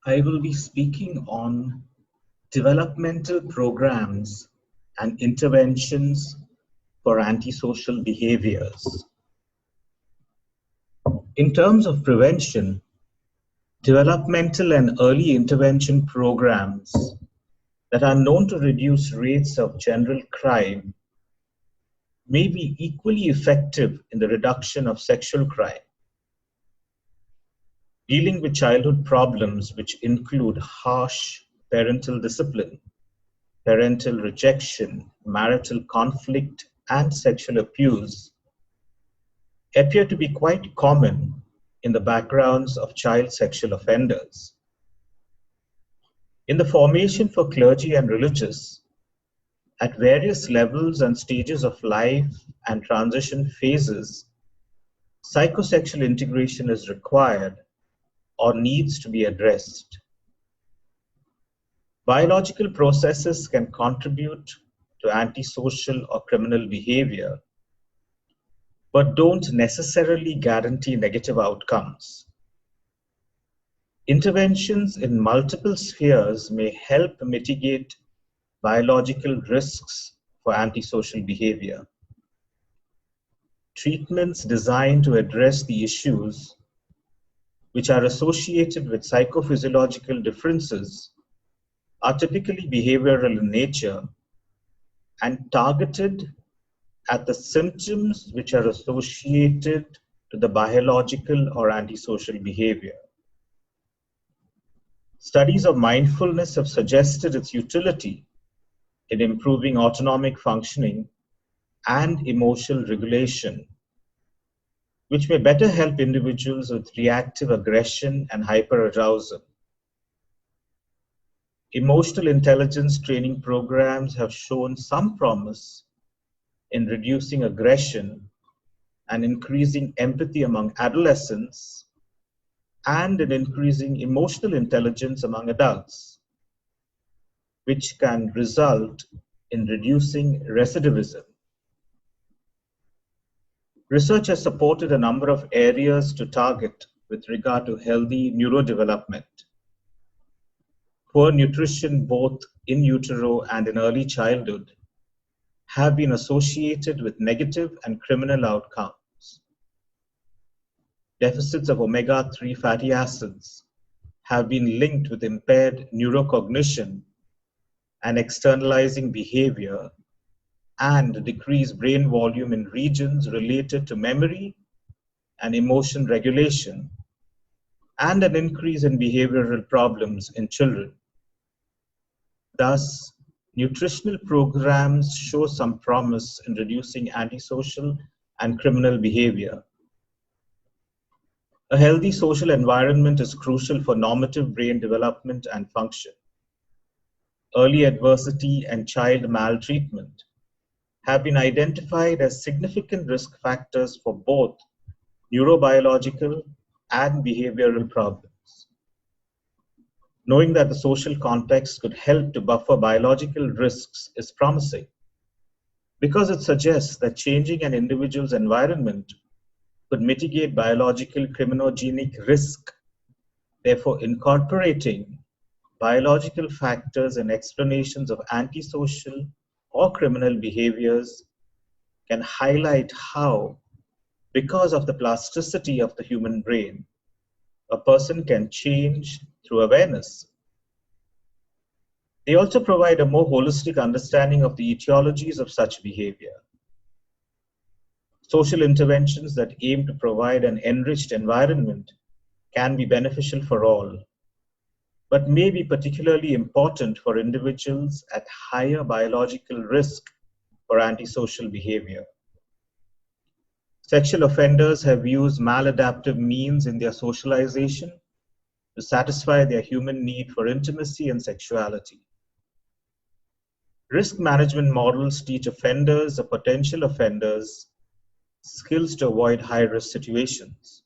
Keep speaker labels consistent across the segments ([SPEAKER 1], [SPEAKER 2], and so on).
[SPEAKER 1] I will be speaking on developmental programs and interventions for antisocial behaviors. In terms of prevention, developmental and early intervention programs that are known to reduce rates of general crime may be equally effective in the reduction of sexual crime. Dealing with childhood problems which include harsh parental discipline, parental rejection, marital conflict, and sexual abuse appear to be quite common in the backgrounds of child sexual offenders. In the formation for clergy and religious, at various levels and stages of life and transition phases, psychosexual integration is required or needs to be addressed. Biological processes can contribute to antisocial or criminal behavior, but don't necessarily guarantee negative outcomes. Interventions in multiple spheres may help mitigate biological risks for antisocial behavior. Treatments designed to address the issues which are associated with psychophysiological differences are typically behavioral in nature and targeted at the symptoms which are associated to the biological or antisocial behavior. Studies of mindfulness have suggested its utility in improving autonomic functioning and emotional regulation, which may better help individuals with reactive aggression and hyperarousal. Emotional intelligence training programs have shown some promise in reducing aggression and increasing empathy among adolescents and in increasing emotional intelligence among adults, which can result in reducing recidivism. Research has supported a number of areas to target with regard to healthy neurodevelopment. Poor nutrition both in utero and in early childhood have been associated with negative and criminal outcomes. Deficits of omega-3 fatty acids have been linked with impaired neurocognition and externalizing behavior and decreased brain volume in regions related to memory and emotion regulation, and an increase in behavioral problems in children. Thus, nutritional programs show some promise in reducing antisocial and criminal behavior. A healthy social environment is crucial for normative brain development and function. Early adversity and child maltreatment have been identified as significant risk factors for both neurobiological and behavioral problems. Knowing that the social context could help to buffer biological risks is promising because it suggests that changing an individual's environment could mitigate biological criminogenic risk. Therefore, incorporating biological factors and explanations of antisocial or criminal behaviors can highlight how, because of the plasticity of the human brain, a person can change through awareness. They also provide a more holistic understanding of the etiologies of such behavior. Social interventions that aim to provide an enriched environment can be beneficial for all, but may be particularly important for individuals at higher biological risk for antisocial behavior. Sexual offenders have used maladaptive means in their socialization to satisfy their human need for intimacy and sexuality. Risk management models teach offenders or potential offenders skills to avoid high-risk situations,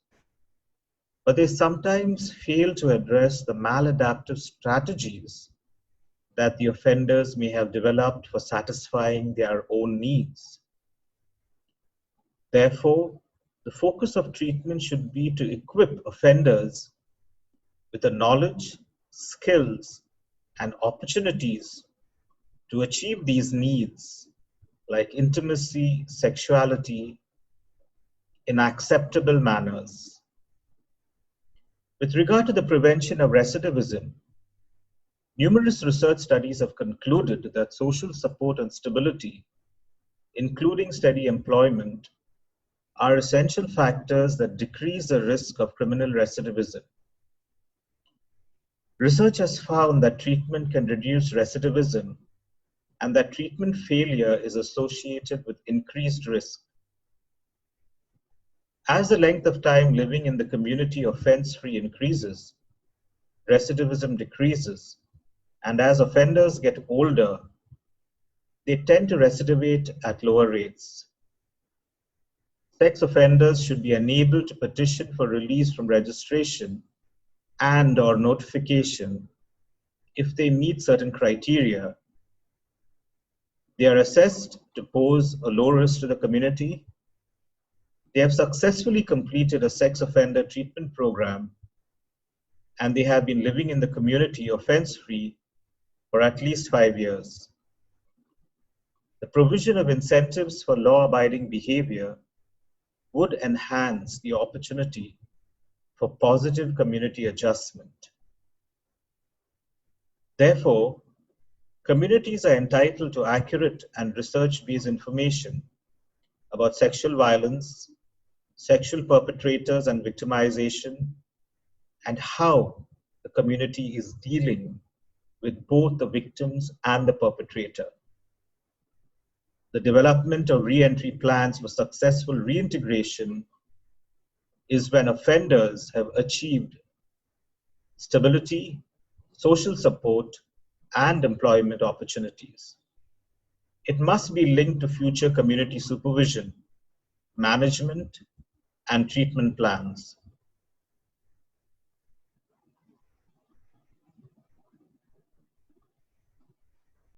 [SPEAKER 1] but they sometimes fail to address the maladaptive strategies that the offenders may have developed for satisfying their own needs. Therefore, the focus of treatment should be to equip offenders with the knowledge, skills, and opportunities to achieve these needs, like intimacy, sexuality, in acceptable manners. With regard to the prevention of recidivism, numerous research studies have concluded that social support and stability, including steady employment, are essential factors that decrease the risk of criminal recidivism. Research has found that treatment can reduce recidivism and that treatment failure is associated with increased risk. As the length of time living in the community offense-free increases, recidivism decreases, and as offenders get older, they tend to recidivate at lower rates. Sex offenders should be enabled to petition for release from registration and/or notification if they meet certain criteria. They are assessed to pose a low risk to the community. They have successfully completed a sex offender treatment program, and they have been living in the community offense-free for at least 5 years. The provision of incentives for law-abiding behavior would enhance the opportunity for positive community adjustment. Therefore, communities are entitled to accurate and research-based information about sexual violence, sexual perpetrators and victimization, and how the community is dealing with both the victims and the perpetrator. The development of re-entry plans for successful reintegration is when offenders have achieved stability, social support, and employment opportunities. It must be linked to future community supervision, management, and treatment plans.